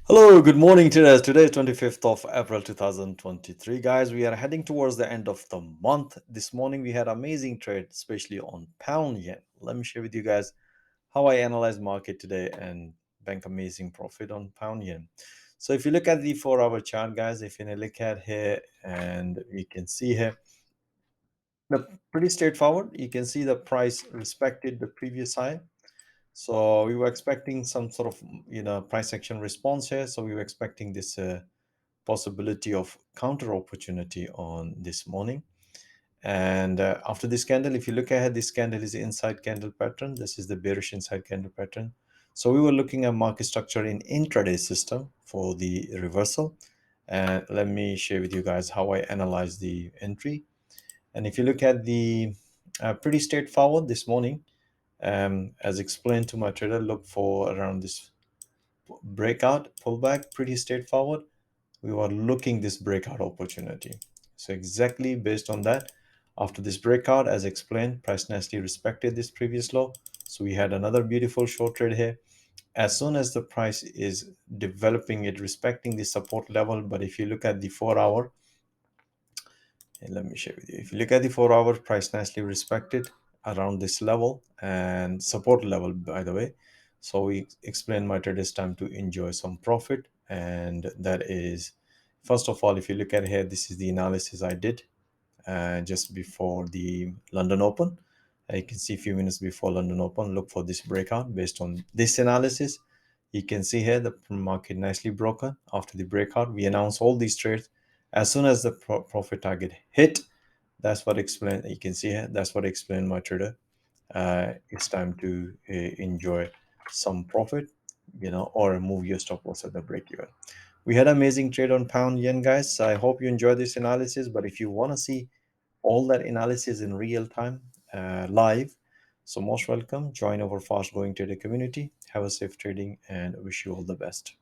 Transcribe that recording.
Hello, good morning traders. Today is 25th of April 2023. Guys, we are heading towards the end of the month. This morning we had amazing trade, especially on pound yen. Let me share with you guys how I analyze market today and bank amazing profit on pound yen. So if you look at the 4-hour chart, guys, if you look at here and you can see here, the pretty straightforward. You can see the price respected the previous high. So we were expecting some sort of price action response here. So we were expecting this possibility of counter opportunity on this morning. And after this candle, if you look ahead, this candle is the inside candle pattern. This is the bearish inside candle pattern. So we were looking at market structure in intraday system for the reversal. And let me share with you guys how I analyze the entry. And if you look at the pretty straightforward this morning, as explained to my trader, look for around this breakout pullback, pretty straightforward. We were looking this breakout opportunity. So exactly based on that, after this breakout, as explained, price nicely respected this previous low. So we had another beautiful short trade here. As soon as the price is developing it, respecting the support level, but if you look at the 4-hour, and let me share with you. If you look at the 4-hour, price nicely respected around this level and support level, by the way. So we explain my trade is time to enjoy some profit. And that is, first of all, if you look at here, this is the analysis I did just before the London Open. You can see a few minutes before London Open, look for this breakout based on this analysis. You can see here the market nicely broken after the breakout. We announce all these trades as soon as the profit target hit. That's what explain. You can see here. That's what explained my trader. It's time to enjoy some profit, or move your stop loss at the break even. We had amazing trade on pound yen, guys. I hope you enjoy this analysis. But if you want to see all that analysis in real time, live, so most welcome. Join our fast growing trader community. Have a safe trading and wish you all the best.